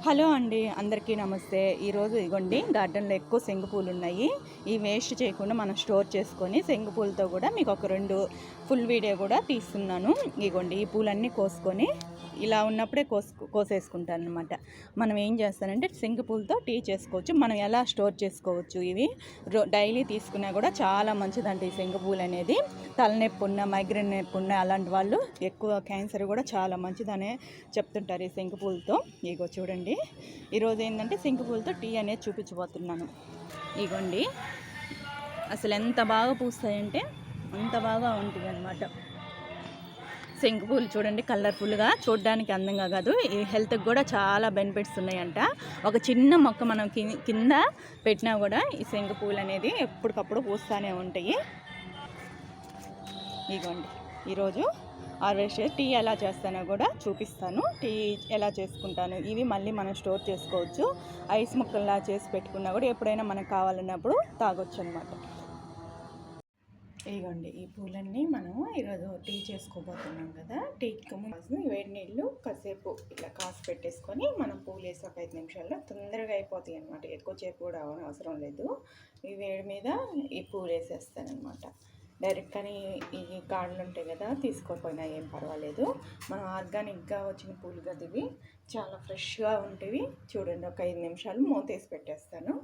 Hello అండి, అందరికీ నమస్తే. ఈరోజు ఇగోండి గార్డెన్లో ఎక్కువ శంగు పూలు ఉన్నాయి. ఈ వేస్ట్ చేయకుండా మనం స్టోర్ చేసుకొని శంగు పూలతో కూడా మీకు ఒక 2 ఫుల్ వీడియో కూడా తీస్తున్నాను. ఇగోండి ఈ పూలన్నీ కోసుకొని ఇలా ఉన్నప్పుడే కోసేసుకుంటాను అనమాట. మనం ఏం చేస్తానంటే శంగు పూలతో టీ చేసుకోవచ్చు. మనం ఎలా స్టోర్ చేసుకోవచ్చు, ఇవి డైలీ తీసుకున్నా కూడా చాలా మంచిదండి. ఈ శంగు పూలు అనేది తలనొప్పి ఉన్న, మైగ్రేన్ నొప్పి ఉన్న అలాంటి వాళ్ళు ఎక్కువ క్యాన్సర్ కూడా చాలా మంచిదనే చెప్తుంటారు ఈ శంగు పూలతో. ఇగో చూడండి, ఈరోజు ఏంటంటే శంకు పూలతో టీ అనేది చూపించబోతున్నాను. ఇగోండి అసలు ఎంత బాగా పూస్తాయంటే అంత బాగా ఉంటుంది అనమాట. శంకు పూలు చూడండి, కలర్ఫుల్గా, చూడడానికి అందంగా కాదు, ఈ హెల్త్కి కూడా చాలా బెనిఫిట్స్ ఉన్నాయంట. ఒక చిన్న మొక్క మనం కింద పెట్టినా కూడా ఈ శంకు పూలు అనేది ఎప్పటికప్పుడు పూస్తూనే ఉంటాయి. ఇగోండి ఈరోజు హార్వెస్ట్ టీ ఎలా చేస్తానో కూడా చూపిస్తాను. టీ ఎలా చేసుకుంటాను, ఇవి మళ్ళీ మనం స్టోర్ చేసుకోవచ్చు. ఐస్ ముక్కల్లా చేసి పెట్టుకున్నా కూడా ఎప్పుడైనా మనకు కావాలన్నప్పుడు తాగొచ్చు అనమాట. ఇదిగోండి ఈ పూలన్నీ మనము ఈరోజు టీ చేసుకోబోతున్నాం కదా. టీకి ముందు వేడి నీళ్ళు కాసేపు ఇట్లా కాసి పెట్టేసుకొని మనం పూలు వేసి ఒక 5 నిమిషాల్లో తొందరగా అయిపోతాయి అనమాట. ఎక్కువసేపు కూడా అవసరం లేదు. ఈ వేడి మీద ఈ పూలు వేసేస్తాను అనమాట. డైరెక్ట్ కానీ ఈ కాడలు ఉంటాయి కదా, తీసుకోకపోయినా ఏం పర్వాలేదు. మనం ఆర్గానిక్గా వచ్చిన పూలు కదా ఇవి, చాలా ఫ్రెష్గా ఉంటాయి. చూడండి, ఒక 5 నిమిషాలు మూతేసి పెట్టేస్తాను.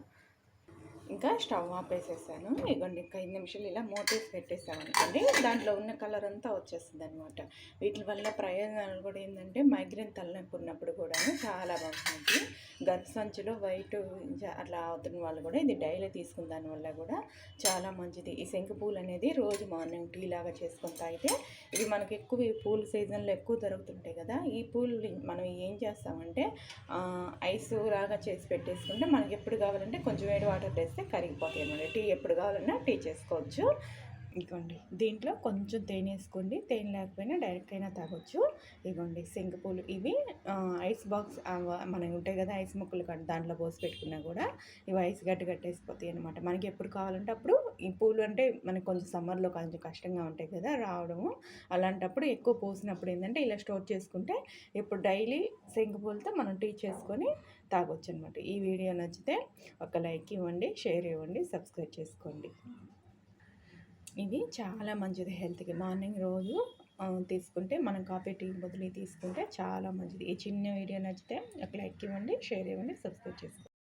ఇంకా స్టవ్ ఆపేసేసాను. ఇదిగోండి, 5 నిమిషాలు ఇలా మూతేసి పెట్టేసాను అనుకోండి, దాంట్లో ఉన్న కలర్ అంతా వచ్చేస్తుంది అనమాట. వీటి వల్ల ప్రయోజనాలు కూడా ఏంటంటే మైగ్రేన్ తలనొప్పి ఉన్నప్పుడు కూడా చాలా బాగుంటుంది. గర్భసంచిలో వైట్ అట్లా అవుతున్న వాళ్ళు కూడా ఇది డైలీ తీసుకున్న దానివల్ల కూడా చాలా మంచిది. ఈ శంకు పూలు అనేది రోజు మార్నింగ్ టీ లాగా చేసుకొని తాగితే, ఇవి మనకి ఎక్కువ ఈ పూల సీజన్లో ఎక్కువ దొరుకుతుంటాయి కదా. ఈ పూలు మనం ఏం చేస్తామంటే ఐస్ లాగా చేసి పెట్టేసుకుంటే మనకి ఎప్పుడు కావాలంటే కొంచెం వేడి వాటర్ వేస్తే కరిగిపోతాయి అన్నమాట. టీ ఎప్పుడు కావాలన్నా టీ చేసుకోవచ్చు. ఇదిగోండి, దీంట్లో కొంచెం తేనె వేసుకోండి, తేనె లేకపోయినా డైరెక్ట్ అయినా తాగొచ్చు. ఇదిగోండి శంకు పూలు, ఇవి ఐస్ బాక్స్ మనకి ఉంటాయి కదా, ఐస్ ముక్కలు దాంట్లో పోసి పెట్టుకున్నా కూడా ఇవి ఐస్ గట్టేసిపోతాయి అనమాట. మనకి ఎప్పుడు కావాలంటే అప్పుడు. ఈ పూలు అంటే మనకి కొంచెం సమ్మర్లో కొంచెం కష్టంగా ఉంటాయి కదా రావడము, అలాంటప్పుడు ఎక్కువ పోసినప్పుడు ఏంటంటే ఇలా స్టోర్ చేసుకుంటే ఇప్పుడు డైలీ శంకు పూలతో మనం టీ చేసుకొని తాగొచ్చు అనమాట. ఈ వీడియో నచ్చితే ఒక లైక్ ఇవ్వండి, షేర్ ఇవ్వండి, సబ్స్క్రైబ్ చేసుకోండి. ఇది చాలా మంచిది హెల్త్కి. మార్నింగ్ రోజు తీసుకుంటే మనం కాఫీ టీ బదులు తీసుకుంటే చాలా మంచిది. ఈ చిన్న వీడియో నచ్చితే ఒక లైక్ ఇవ్వండి, షేర్ ఇవ్వండి, సబ్స్క్రైబ్ చేసుకోండి.